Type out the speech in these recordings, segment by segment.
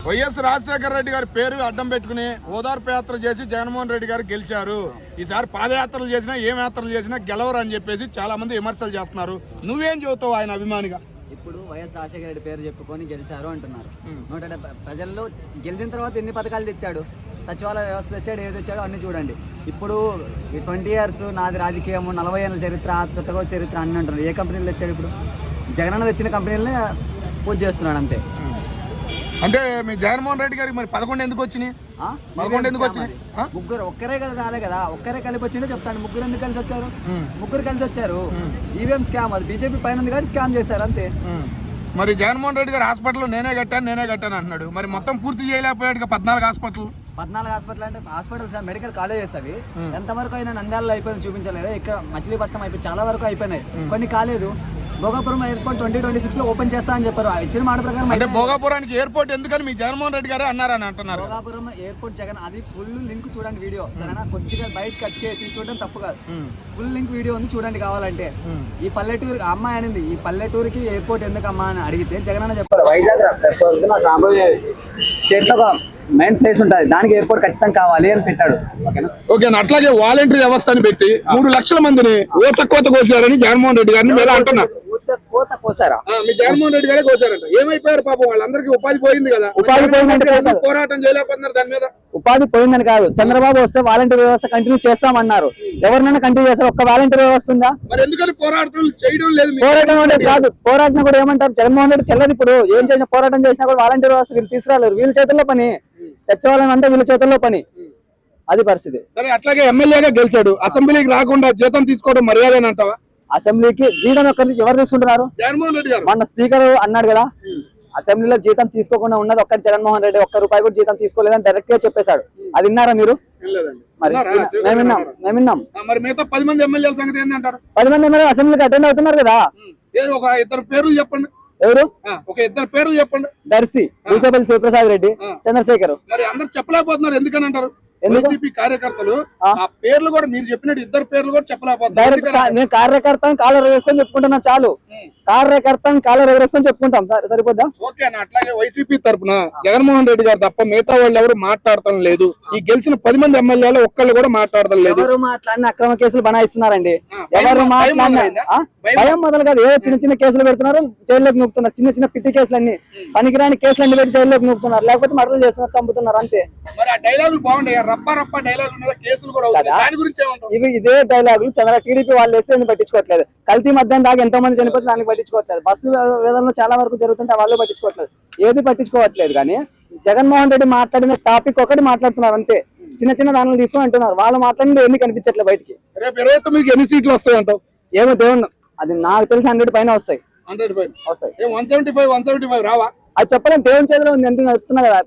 YS Rajasekhara Reddy గారి పేరు అడ్డం పెట్టుకుని ఓదార్పు యాత్ర చేసి జగన్మోహన్ రెడ్డి గారు గెలిచారు. ఈసారి పాదయాత్రలు చేసినా ఏం యాత్రలు చేసినా గెలవరు అని చెప్పేసి చాలా మంది విమర్శలు చేస్తున్నారు. నువ్వేం చెబుతావు ఆయన అభిమానిగా? ఇప్పుడు వైఎస్ రాజశేఖర రెడ్డి పేరు చెప్పుకొని గెలిచారు అంటున్నారు. 170 ప్రజల్లో గెలిచిన తర్వాత ఎన్ని పథకాలు తెచ్చాడు, సచివాలయ వ్యవస్థ తెచ్చాడు, ఏది తెచ్చాడో అన్ని చూడండి. ఇప్పుడు ఈ 20 years నాది రాజకీయం, 40 ఏళ్ళ చరిత్ర, తొత్తగో చరిత్ర అన్ని అంటున్నారు. ఏ కంపెనీలు తెచ్చాడు? ఇప్పుడు జగనన్న తెచ్చిన కంపెనీలనే పూజ చేస్తున్నాడు అంతే. అంటే మీ జగన్మోహన్ రెడ్డి గారికి మరి 11 ఎందుకు వచ్చినాయి? 11 ఎందుకు వచ్చినాయి? ముగ్గురు ఒక్కరే కదా రాలే కదా, ఒక్కరే కలిపి వచ్చిండే చెప్తాను. ముగ్గురు ఎందుకు కలిసి వచ్చారు? ముగ్గురు కలిసి వచ్చారు. ఈవీఎం స్కామ్, అది బీజేపీ పైన ఉంది కానీ స్కామ్ చేశారు అంతే. మరి జగన్మోహన్ రెడ్డి గారు హాస్పిటల్ నేనే కట్టాను అంటున్నాడు. మరి మొత్తం పూర్తి చేయలేకపోయాడు. 14 హాస్పిటల్ అంటే హాస్పిటల్స్ మెడికల్ కాలేజెస్ అవి ఎంతవరకు అయినా నంద్యాలలో అయిపోయింది చూపించలేదు. ఇక్కడ మచిలీపట్నం అయిపోయి చాలా వరకు అయిపోయినాయి, కొన్ని కాలేదు. భోగాపురం ఎయిర్పోర్ట్ 2026 లో ఓపెన్ చేస్తా అని చెప్పారు. ఇచ్చిన మాట ప్రకారం అంటే భోగాపురానికి ఎయిర్పోర్ట్ ఎందుకని మీ జగన్మోహన్ రెడ్డి గారే అన్నారని అంటున్నారు. భోగాపురం ఎయిర్పోర్ట్ జగన్ అది ఫుల్ లింక్ చూడండి వీడియో, సరేనా? కొద్దిగా బయట కట్ చేసి చూడడం తప్పు కాదు. ఫుల్ లింక్ వీడియో ఉంది చూడండి కావాలంటే. ఈ పల్లెటూరు అమ్మాయి అనింది, ఈ పల్లెటూరుకి ఎయిర్పోర్ట్ ఎందుకు అమ్మా అని అడిగితే జగన్ అన్న చెప్పారు, వైజాగ్ స్టేట్ లో మెయిన్ ప్లేస్ ఉంటుంది, దానికి ఎయిర్పోర్ట్ ఖచ్చితంగా కావాలి అని పెట్టాడు. ఓకే, అట్లాగే వాలంటీర్ వ్యవస్థను పెట్టి 3 లక్షల మందిని ఊచకోత కోసారని జగన్మోహన్ రెడ్డి గారిని మీరు అంటున్నారు. కోత కోసారా? మీ జగన్మోహన్ రెడ్డి గారే కోసారంట. ఏమైపోయారు పాపం? వాళ్ళందరికీ ఉపాధి పోయింది కదా. ఉపాధి పోయిందంటే పోరాటం చేయలేకపోతున్నారు దాని మీద. ఉపాధి పోయిందని కాదు, చంద్రబాబు వస్తే వాలంటీర్ వ్యవస్థ కంటిన్యూ చేస్తామన్నారు. ఎవరినైనా కంటిన్యూ చేస్తారు, ఒక్క వాలంటీర్ వ్యవస్థ ఉందా? మరి ఎందుకని పోరాటం చేయడం లేదు? పోరాటం అంటే కాదు, పోరాటం కూడా ఏమంటారు, జగన్మోహన్ రెడ్డి చెల్లదు. ఇప్పుడు ఏం చేసినా పోరాటం చేసినా కూడా వాలంటీర్ వ్యవస్థ వీళ్ళు తీసుకురాలేరు. వీళ్ళ చేతుల్లో పని, సచివాలయం అంటే వీళ్ళ చేతుల్లో పని. అది పరిస్థితి. సరే, అట్లాగే ఎమ్మెల్యేగా గెలిచాడు, అసెంబ్లీకి రాకుండా జీతం తీసుకోవడం మర్యాద అంటావా? అసెంబ్లీకి జీతం ఎవరు తీసుకుంటున్నారు? జగన్మోహన్ రెడ్డి గారు. మొన్న స్పీకర్ అన్నాడు కదా, అసెంబ్లీలో జీతం తీసుకోకుండా ఉన్నది ఒక్క జగన్మోహన్ రెడ్డి, ₹1 కూడా జీతం తీసుకోలేదని డైరెక్ట్ గా చెప్పేశాడు. అది విన్నారా మీరు? మరి మేము విన్నాం. మరి మిగతా 10 మంది ఎమ్మెల్యేల సంగతి ఏంటంటారు? 10 మంది ఎమ్మెల్యే అసెంబ్లీకి అటెండ్ అవుతున్నారు కదా. ఒక 2 పేర్లు చెప్పండి. ఎవరు? ఒక 2 పేర్లు చెప్పండి. దర్శి, భూసేపల్లి శివప్రసాద్ రెడ్డి, చంద్రశేఖర్. మరి అందరు చెప్పలేకపోతున్నారు ఎందుకని అంటారు? వైసీపీ కార్యకర్తలు ఆ పేర్లు కూడా మీరు చెప్పినట్టు 2 పేర్లు కూడా చెప్పలేకపోతున్నారు. నేను కార్యకర్తను కాలర్ వేసుకొని చెప్పుకుంటున్నా చాలు. కార్యకర్తను కాలర్ వేసుకొని చెప్పుకుంటాం, సరిపోద్దా? ఓకే అన్న. అట్లాగే వైసీపీ తరఫున జగన్మోహన్ రెడ్డి గారు తప్ప మిగతా వాళ్ళు ఎవరు మాట్లాడటం లేదు. ఈ గెలిచిన 10 మంది ఎమ్మెల్యేలు ఒక్కళ్ళు కూడా మాట్లాడటం లేదు. ఎవరు మాట్లాడిన అక్రమ కేసులు బనాయిస్తున్నారండి. ఎవరు మాట్లాడినా భయం మొదలు కాదు, ఏదో చిన్న కేసులు పెడుతున్నారు, జైల్లోకి నూపుతున్నారు. చిన్న పిట్టి కేసులన్నీ, పనికిరాని కేసులన్నీ పెట్టి జైల్లోకి నూపుతున్నారు, లేకపోతే మర్డర్లు చేస్తున్నారు, చంపుతున్నారు అంతే. మరి ఆ డైలాగులు బాగుంటాయి, రప్ప డైలాగుల మీద కేసులు కూడా దాని గురించి ఇవి ఇదే డైలాగులు టీడీపీ వాళ్ళు వేస్తే పట్టించుకోవట్లేదు. కల్తీ మధ్యాహ్నం దాకా ఎంతో మంది చనిపోతే దానికి పట్టించుకోవట్లేదు. బస్సు వేదంలో చాలా వరకు జరుగుతుంటే వాళ్ళు పట్టించుకోవట్లేదు, ఏది పట్టించుకోవట్లేదు. కానీ జగన్మోహన్ రెడ్డి మాట్లాడిన టాపిక్ ఒకటి మాట్లాడుతున్నారు అంతే. చిన్న దానిలో తీసుకొని అంటున్నారు, వాళ్ళు మాట్లాడింది ఏమీ కనిపించట్లేదు బయటికి. రేపు 29కి ఎన్ని సీట్లు వస్తాయంటావు? ఏమో దేవుడు, అది నాకు తెలిసి 100 పైన వస్తాయి. 175 రావా? అది చెప్పలేము, దేవుని చేతిలో ఉంది ఎంత చెప్తున్నా కదా.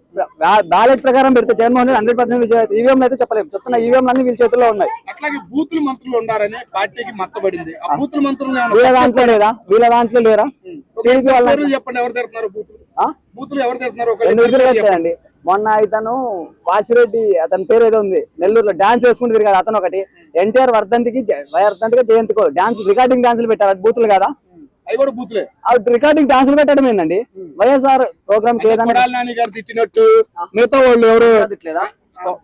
బ్యాలెట్ ప్రకారం పెడితే జగన్మోహన్ రెడ్డి 100% విజయం. ఈవీఎంలు అయితే చెప్పలేము, చెప్తున్నా ఈవీఎంలు అన్ని వీళ్ళ చేతుల్లో ఉన్నాయి. అట్లాగే బూతుల మంత్రులు ఉండారని పార్టీకి మచ్చబడింది. ఆ బూతుల మంత్రులు వీళ్ళ దాంట్లో లేరా? టీడీపీ వాళ్ళు చెప్పండి, ఎవరు తిడుతున్నారు బూతులు? ఎవరు తిడుతున్నారు? అండి మొన్న ఇతను వాసిరెడ్డి, అతని పేరు ఏదో ఉంది, నెల్లూరులో డాన్స్ వేసుకుంటూ తిరిగాడు అతను. ఒకటి ఎన్టీఆర్ వర్ధంతికి జయంతికో డాన్స్, రికార్డింగ్ డాన్సులు పెట్టారు, అది బూతులు కదా? రికార్డింగ్ డాన్సులు పెట్టడం ఏంటండి? వైఎస్ఆర్ ప్రోగ్రామ్ తిట్టినట్టు మిగతా వాళ్ళు ఎవరు తిట్టలేదా?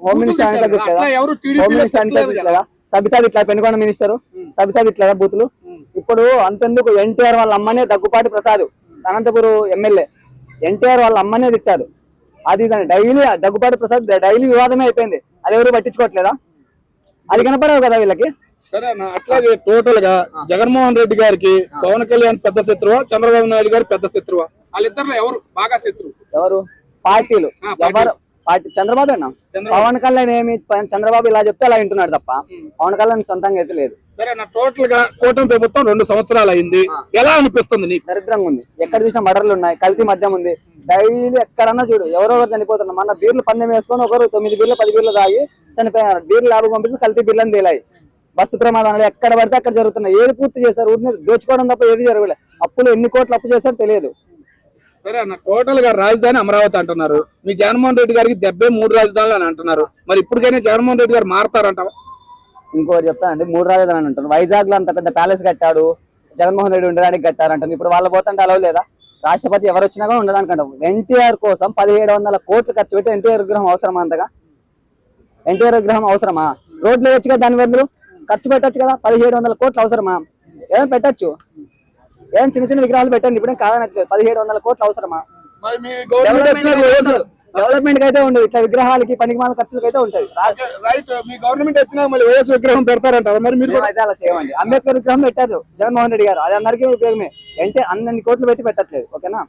హోమ్ మినిస్టర్ తిట్టలేదా? సబితా తిట్లా, పెనుగొండ మినిస్టర్ సబితా తిట్లేదా బూతులు? ఇప్పుడు అంతెందుకు, ఎన్టీఆర్ వాళ్ళ అమ్మనే దగ్గుపాటి ప్రసాద్, అనంతపురం ఎమ్మెల్యే, ఎన్టీఆర్ వాళ్ళ అమ్మనే తిట్టారు. అది డైలీ దగ్గుపాటి ప్రసాద్ డైలీ వివాదమే అయిపోయింది. అది ఎవరు పట్టించుకోవట్లేదా? అది కనపడవు కదా వీళ్ళకి. సరే అన్న. అట్లాగే టోటల్ గా జగన్మోహన్ రెడ్డి గారికి పవన్ కళ్యాణ్ పెద్ద శత్రువా, చంద్రబాబు నాయుడు గారు పెద్ద శత్రువా? వాళ్ళిద్దరిలో ఎవరు బాగా శత్రువు? ఎవరు? పార్టీలు ఎవరు? చంద్రబాబు అన్నా. పవన్ కళ్యాణ్ ఏమి, చంద్రబాబు ఇలా చెప్తే అలా వింటున్నాడు తప్ప పవన్ కళ్యాణ్ సొంతంగా అయితే లేదు. సరే అన్న. టోటల్ గా కూటమి ప్రభుత్వం 2 సంవత్సరాలు అయింది, ఎలా అనిపిస్తుంది నీకు? దరిద్రంగా ఉంది. ఎక్కడ చూసినా మర్డర్లు ఉన్నాయి, కల్తీ మద్యం ఉంది. డైలీ ఎక్కడన్నా చూడు ఎవరెవరు చనిపోతున్నారు. మన బీర్లు పందెం వేసుకొని ఒకరు 9 బీర్లు 10 బీర్లు తాగి చనిపోయారు. బీర్లు లాభం పంపిస్తే కల్తీ బీర్లను తేలాయి. బస్సు ప్రమాదాలు ఎక్కడ పడితే అక్కడ జరుగుతున్నాయి. ఏది పూర్తి చేశారు? ఊరిని దోచుకోవడం తప్ప ఏది జరగలేదు. అప్పులు ఎన్ని కోట్లు అప్పు చేశారో తెలియదు. సరే అన్న. టోటల్ గా రాజధాని అమరావతి అంటున్నారు, మీ జగన్మోహన్ రెడ్డి గారికి 73 రాజధానులు అని అంటున్నారు. మరి ఇప్పటికైనా జగన్మోహన్ రెడ్డి గారు మారుతారంటావా? ఇంకోటి చెప్తానండి, 3 రాజధానులు అంటారు. వైజాగ్ లో అంత పెద్ద ప్యాలెస్ కట్టాడు, జగన్మోహన్ రెడ్డి ఉండడానికి కట్టారంటారు. ఇప్పుడు వాళ్ళు పోతుంటే అలవ్ లేదా? రాష్ట్రపతి ఎవరు వచ్చినా కూడా ఉండడానికి అంటాం. ఎన్టీఆర్ కోసం 1700 కోట్లు ఖర్చు పెట్టి ఎన్టీఆర్ విగ్రహం అవసరమా? అంతగా ఎన్టీఆర్ విగ్రహం అవసరమా? రోడ్లు వేయచ్చు కదా, దాని బదులు ఖర్చు పెట్టచ్చు కదా. 1700 కోట్లు అవసరమా? ఏదైనా పెట్టచ్చు, ఏదైనా చిన్న చిన్న విగ్రహాలు పెట్టండి, ఇప్పుడేం కాదనట్లేదు. 1700 కోట్లు అవసరమా? మరి మీ గవర్నమెంట్ డెవలప్మెంట్ అయితే ఉండదు, ఇట్లా విగ్రహాలకి పనికిమాల ఖర్చులకి అయితే ఉంటుంది. రైట్, మీ గవర్నమెంట్ వచ్చినా మళ్ళీ వైఎస్ విగ్రహం పెడతారంటారా? మరి మీరు అయితే అలా చేయమండి. అంబేద్కర్ విగ్రహం పెట్టారు జగన్మోహన్ రెడ్డి గారు, అది అందరికీ ఉపయోగమే. అంటే అన్ని కోట్లు పెట్టి పెట్టట్లేదు. ఓకేనా?